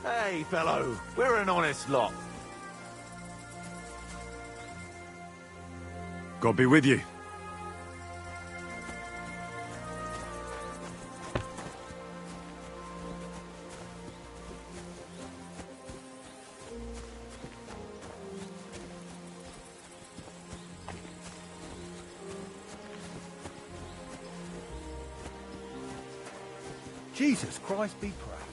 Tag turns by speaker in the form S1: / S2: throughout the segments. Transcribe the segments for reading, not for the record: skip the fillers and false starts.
S1: Hey, fellow, we're an honest lot.
S2: God be with you.
S3: Jesus Christ be praised.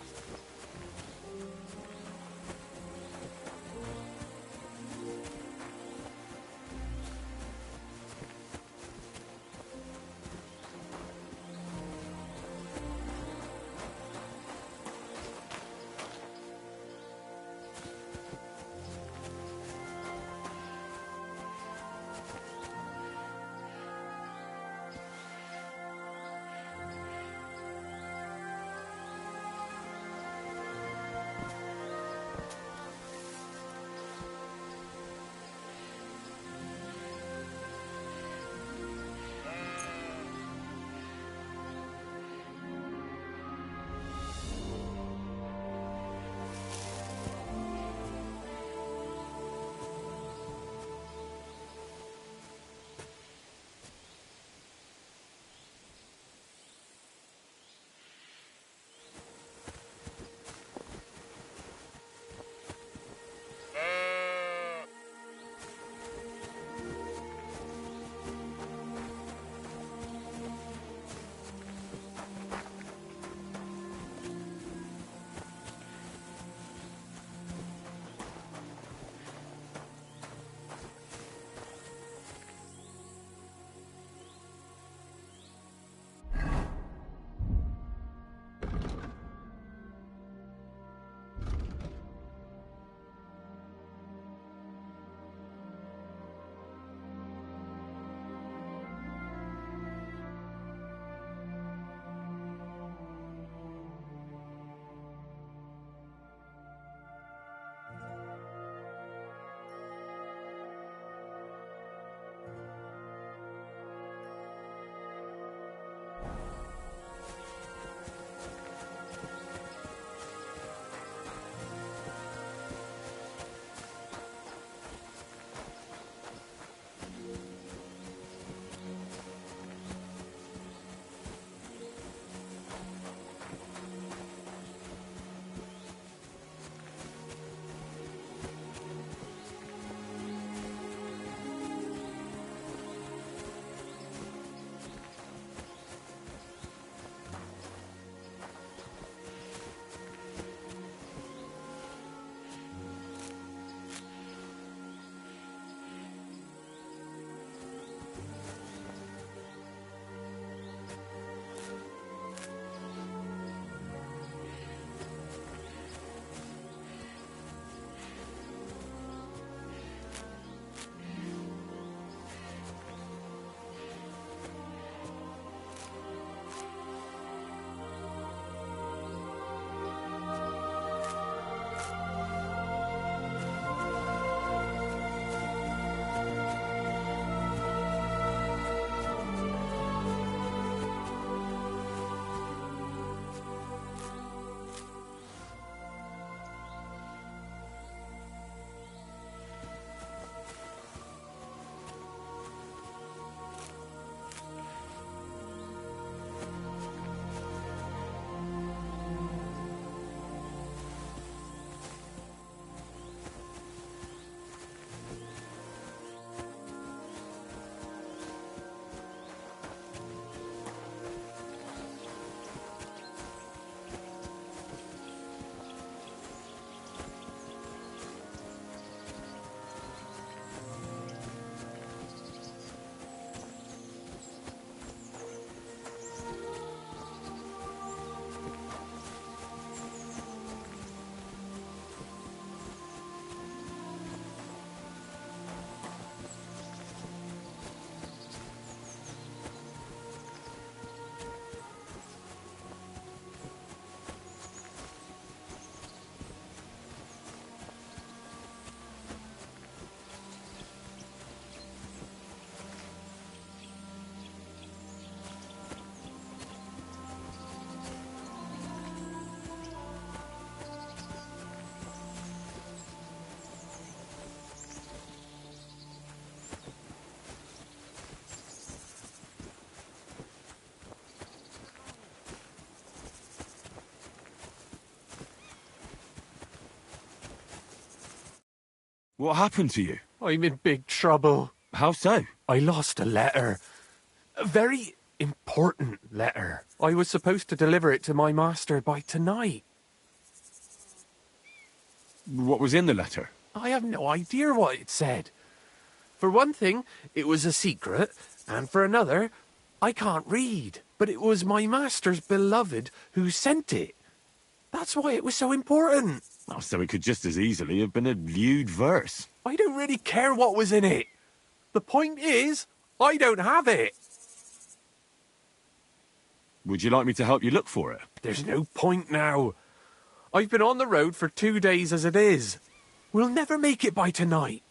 S2: What happened to you?
S1: I'm in big trouble.
S2: How so?
S1: I lost a letter. A very important letter. I was supposed to deliver it to my master by tonight.
S2: What was in the letter?
S1: I have no idea what it said. For one thing, it was a secret, and for another, I can't read. But it was my master's beloved who sent it. That's why it was so important.
S2: Oh, so it could just as easily have been a lewd verse.
S1: I don't really care what was in it. The point is, I don't have it.
S2: Would you like me to help you look for it?
S1: There's no point now. I've been on the road for 2 days as it is. We'll never make it by tonight.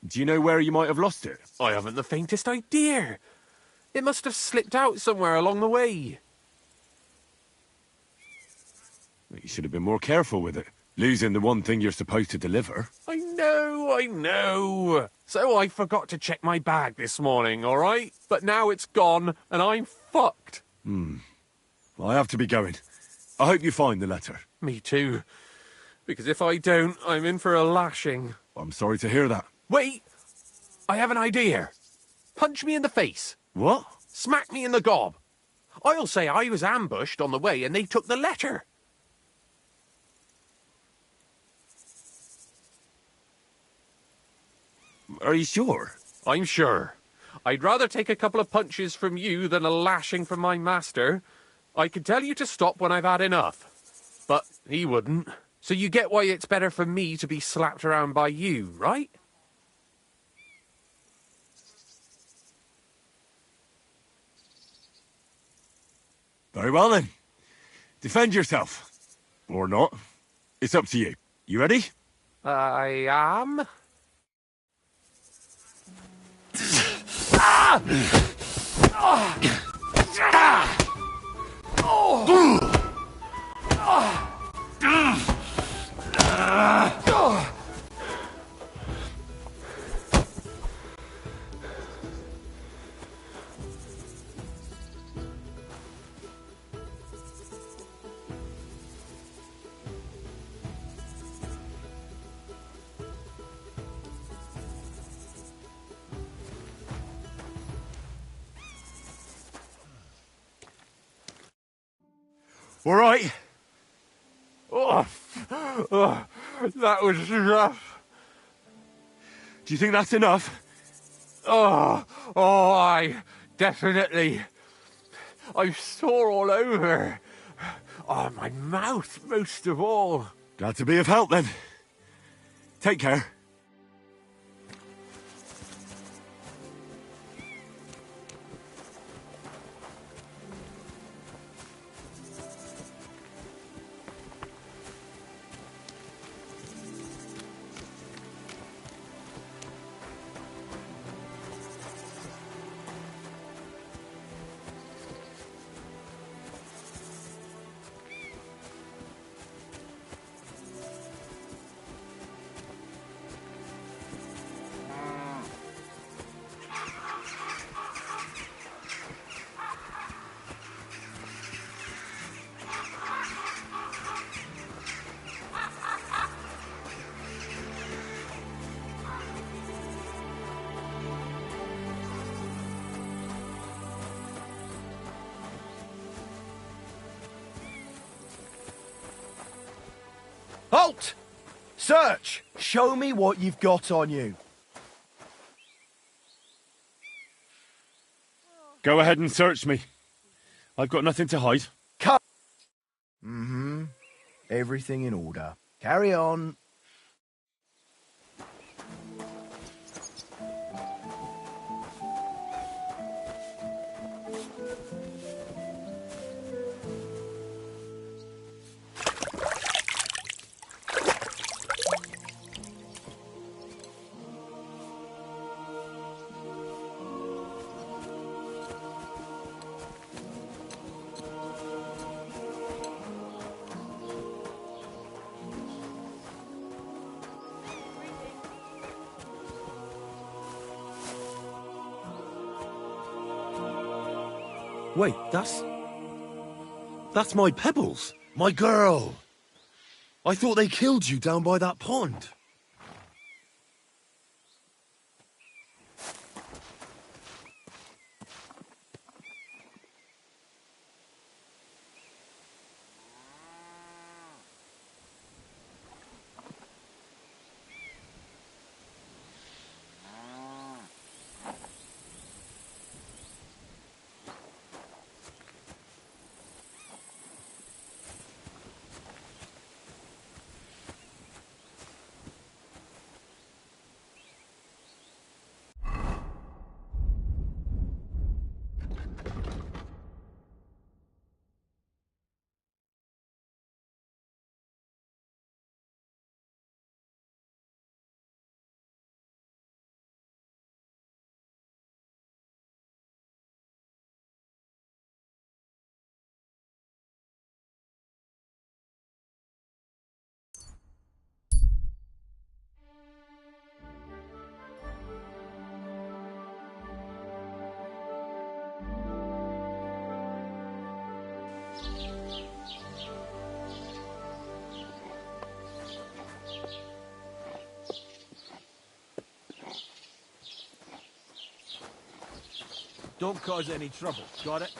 S2: Do you know where you might have lost it?
S1: I haven't the faintest idea. It must have slipped out somewhere along the way.
S2: You should have been more careful with it. Losing the one thing you're supposed to deliver.
S1: I know. So I forgot to check my bag this morning, all right? But now it's gone, and I'm fucked.
S2: Well, I have to be going. I hope you find the letter.
S1: Me too. Because if I don't, I'm in for a lashing.
S2: I'm sorry to hear that.
S1: Wait! I have an idea. Punch me in the face.
S2: What?
S1: Smack me in the gob. I'll say I was ambushed on the way and they took the letter.
S2: Are you sure?
S1: I'm sure. I'd rather take a couple of punches from you than a lashing from my master. I could tell you to stop when I've had enough. But he wouldn't. So you get why it's better for me to be slapped around by you, right?
S2: Very well then. Defend yourself. Or not. It's up to you. You ready?
S1: I am.
S2: All right.
S1: That was rough.
S2: Do you think that's enough?
S1: I definitely. I'm sore all over. Oh, my mouth most of all.
S2: Glad to be of help then. Take care.
S3: Halt! Search! Show me what you've got on you.
S2: Go ahead and search me. I've got nothing to hide.
S3: Come. Everything in order. Carry on.
S2: Wait, that's my Pebbles. My girl.
S3: I thought they killed you down by that pond.
S4: Don't cause any trouble, got it?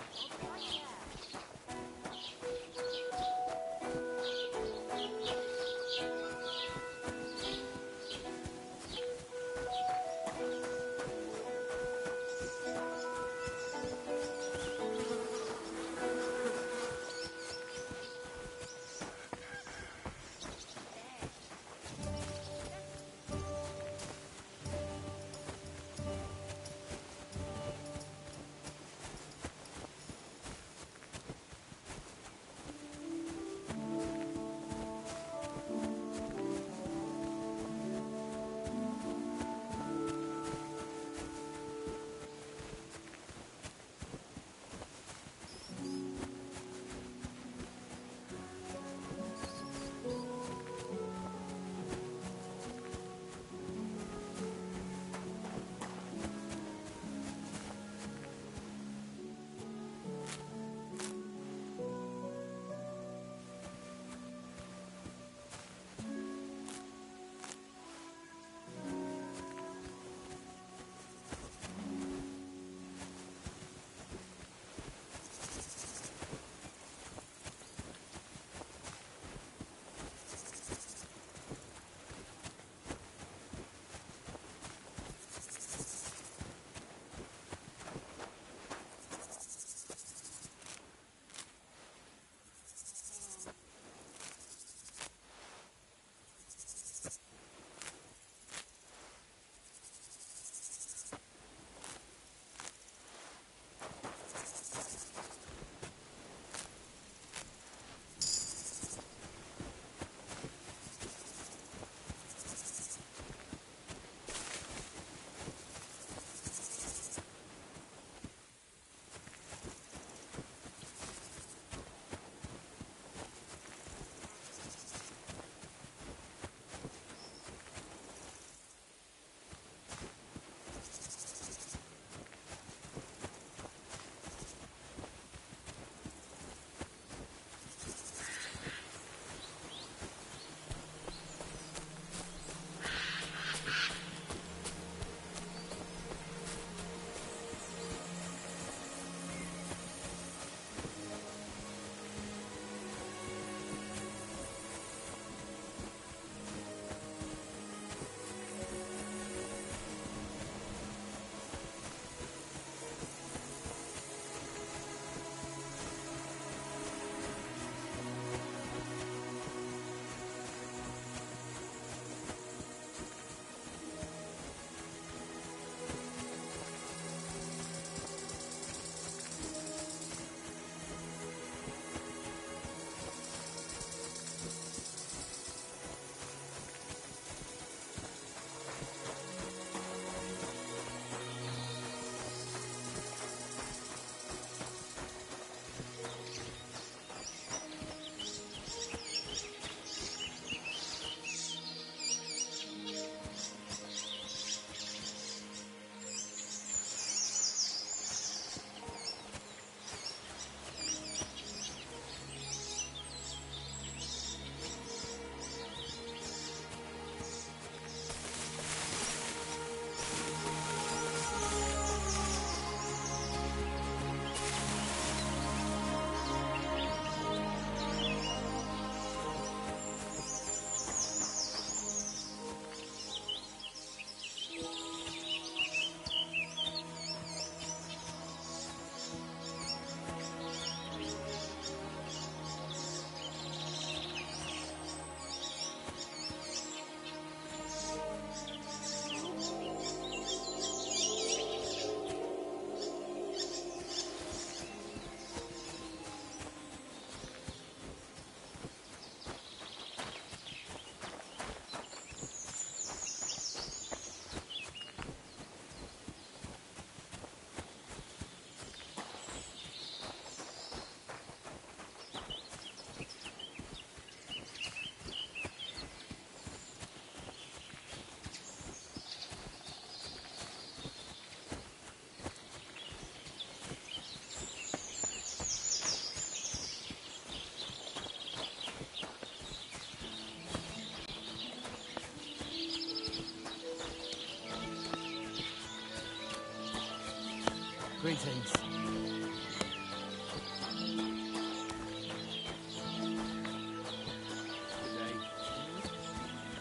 S3: inheritance.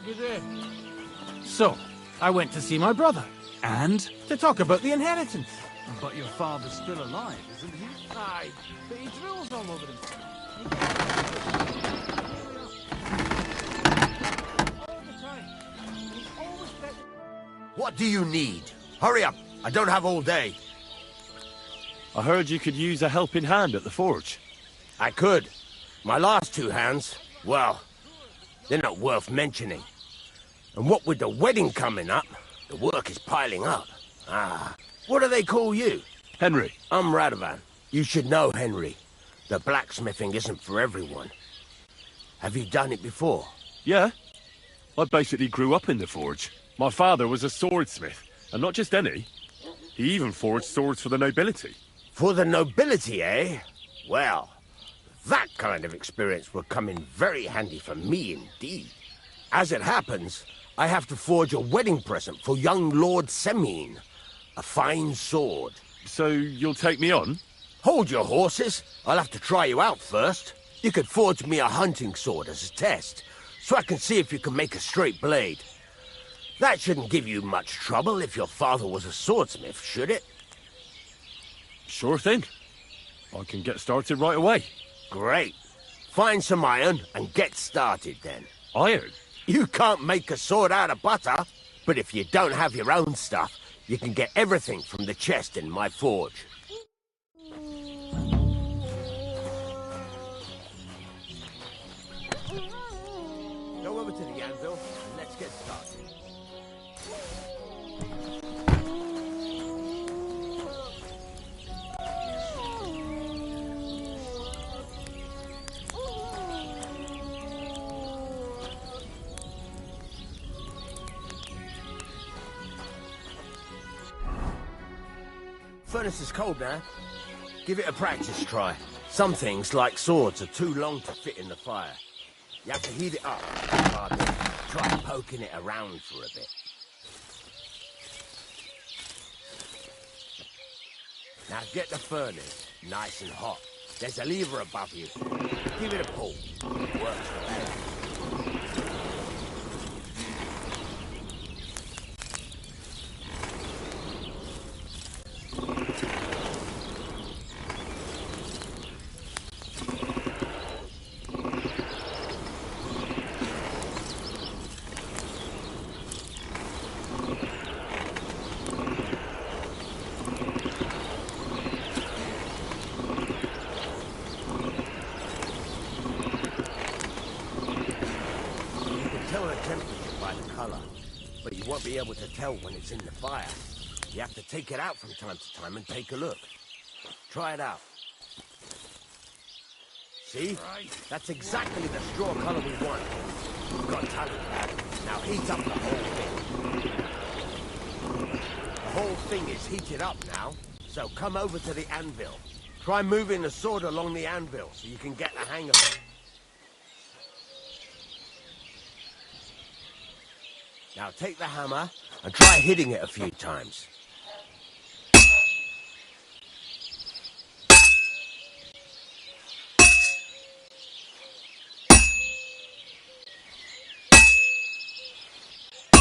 S4: Good day. So, I went to see my brother.
S5: And?
S4: To talk about the inheritance.
S5: But your father's still alive, isn't he?
S4: Aye, but he drools all over himself. All the time. He's always better.
S3: What do you need? Hurry up. I don't have all day.
S2: I heard you could use a helping hand at the forge.
S6: I could. My last two hands, well, they're not worth mentioning. And what with the wedding coming up, the work is piling up. Ah, what do they call you?
S2: Henry.
S6: I'm Radovan. You should know, Henry. The blacksmithing isn't for everyone. Have you done it before?
S2: Yeah. I basically grew up in the forge. My father was a swordsmith, and not just any. He even forged swords for the nobility.
S6: For the nobility, eh? Well, that kind of experience will come in very handy for me indeed. As it happens, I have to forge a wedding present for young Lord Semine. A fine sword.
S2: So you'll take me on?
S6: Hold your horses. I'll have to try you out first. You could forge me a hunting sword as a test, so I can see if you can make a straight blade. That shouldn't give you much trouble if your father was a swordsmith, should it?
S2: Sure thing. I can get started right away.
S6: Great. Find some iron and get started then.
S2: Iron?
S6: You can't make a sword out of butter, but if you don't have your own stuff, you can get everything from the chest in my forge. Go over to the anvil and let's get started. Furnace is cold now. Give it a practice try. Some things, like swords, are too long to fit in the fire. You have to heat it up. Try poking it around for a bit. Now get the furnace nice and hot. There's a lever above you. Give it a pull. It works the best. But you won't be able to tell when it's in the fire. You have to take it out from time to time and take a look. Try it out. See? That's exactly the straw color we want. You've got talent, lad. Now heat up the whole thing. The whole thing is heated up now, so come over to the anvil. Try moving the sword along the anvil so you can get the hang of it. Now take the hammer and try hitting it a few times.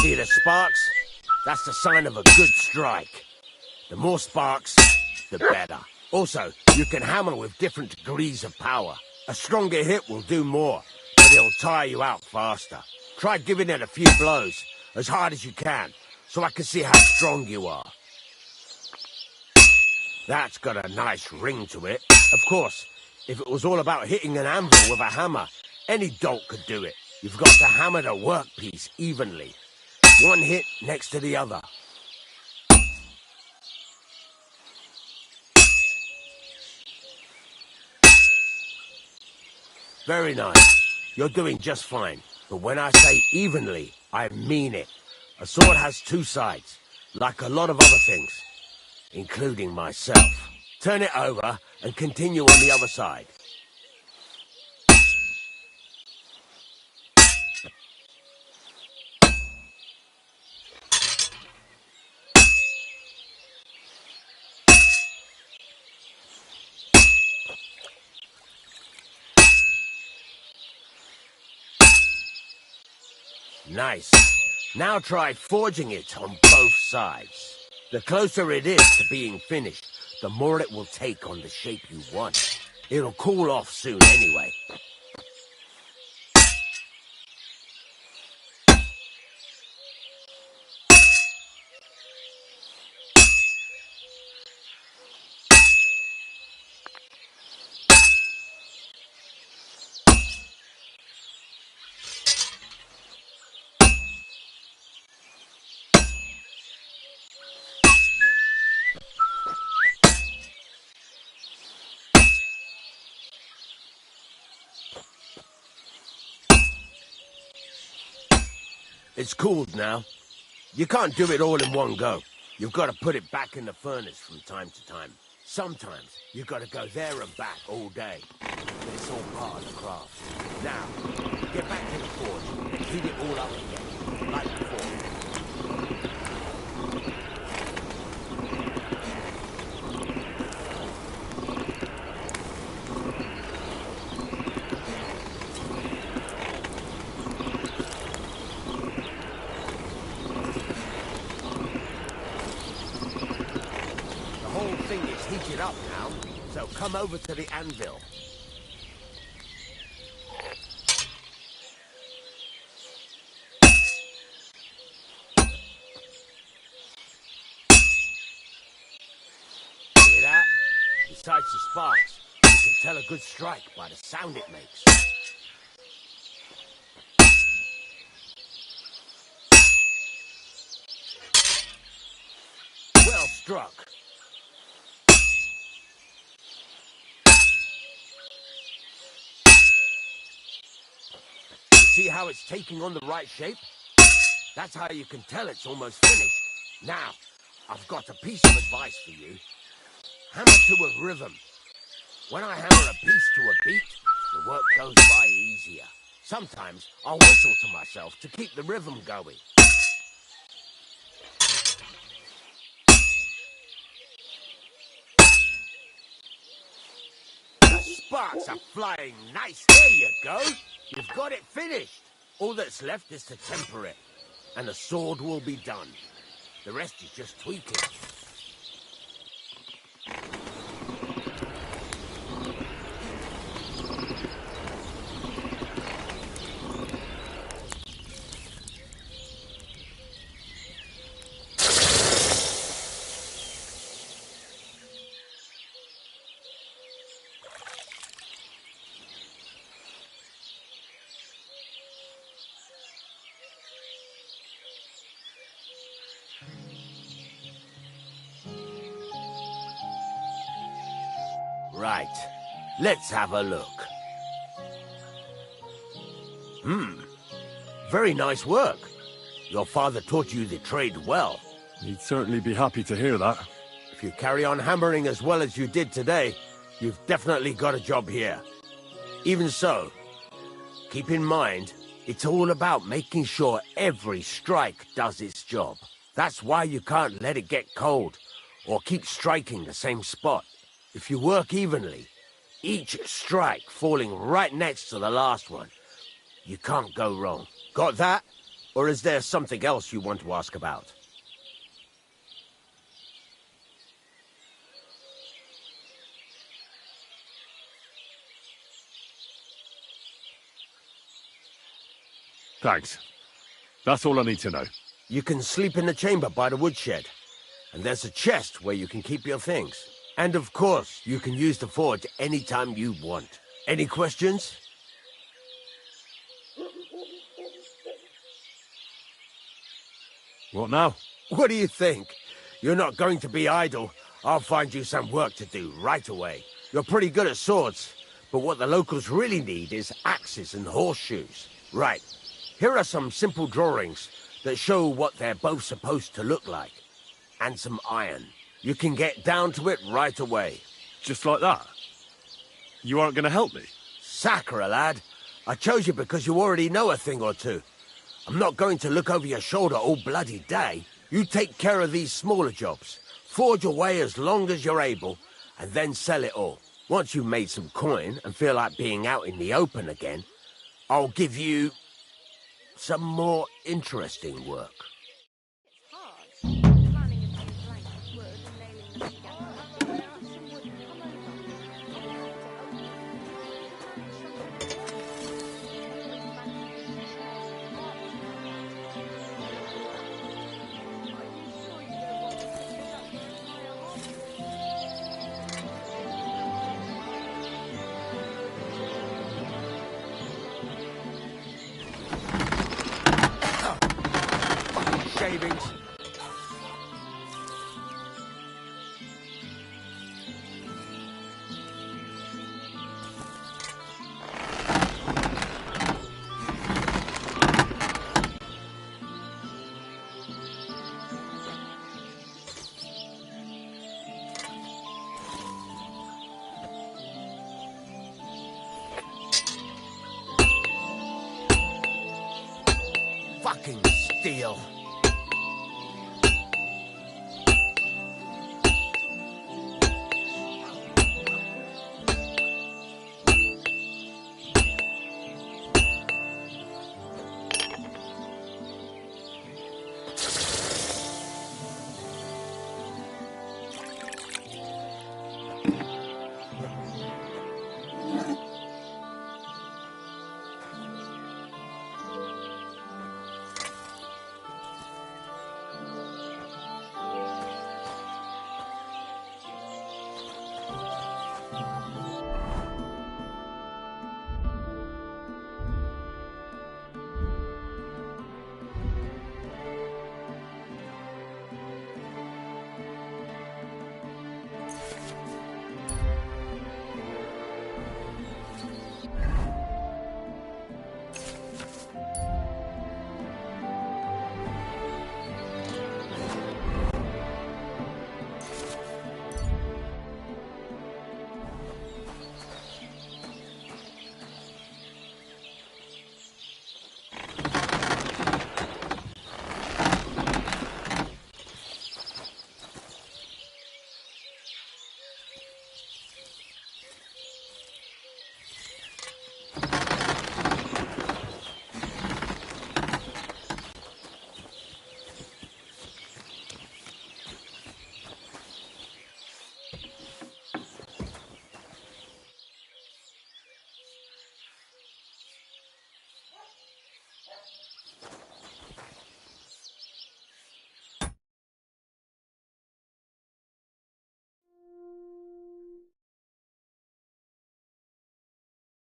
S6: See the sparks? That's the sign of a good strike. The more sparks, the better. Also, you can hammer with different degrees of power. A stronger hit will do more, but it'll tire you out faster. Try giving it a few blows, as hard as you can, so I can see how strong you are. That's got a nice ring to it. Of course, if it was all about hitting an anvil with a hammer, any dolt could do it. You've got to hammer the workpiece evenly. One hit next to the other. Very nice. You're doing just fine. But when I say evenly, I mean it. A sword has two sides, like a lot of other things, including myself. Turn it over and continue on the other side. Nice. Now try forging it on both sides. The closer it is to being finished, the more it will take on the shape you want. It'll cool off soon anyway. It's cooled now. You can't do it all in one go. You've got to put it back in the furnace from time to time. Sometimes you've got to go there and back all day. But it's all part of the craft. Now, get back to the forge and heat it all up again, like before. Heated up now, so come over to the anvil. Hear that? Besides the sparks, you can tell a good strike by the sound it makes. Well struck. See how it's taking on the right shape? That's how you can tell it's almost finished. Now, I've got a piece of advice for you. Hammer to a rhythm. When I hammer a piece to a beat, the work goes by easier. Sometimes I'll whistle to myself to keep the rhythm going. The sparks are flying nice. There you go. You've got it finished. All that's left is to temper it, and the sword will be done. The rest is just tweaking. Right, let's have a look. Very nice work. Your father taught you the trade well.
S2: He'd certainly be happy to hear that.
S6: If you carry on hammering as well as you did today, you've definitely got a job here. Even so, keep in mind, it's all about making sure every strike does its job. That's why you can't let it get cold, or keep striking the same spot. If you work evenly, each strike falling right next to the last one, you can't go wrong. Got that? Or is there something else you want to ask about?
S2: Thanks. That's all I need to know.
S6: You can sleep in the chamber by the woodshed, and there's a chest where you can keep your things. And of course, you can use the forge anytime you want. Any questions?
S2: What now?
S6: What do you think? You're not going to be idle. I'll find you some work to do right away. You're pretty good at swords, but what the locals really need is axes and horseshoes. Right, here are some simple drawings that show what they're both supposed to look like. And some iron. You can get down to it right away.
S2: Just like that? You aren't going to help me?
S6: Sacre, lad. I chose you because you already know a thing or two. I'm not going to look over your shoulder all bloody day. You take care of these smaller jobs. Forge away as long as you're able, and then sell it all. Once you've made some coin and feel like being out in the open again, I'll give you some more interesting work. Shavings. Fucking steel.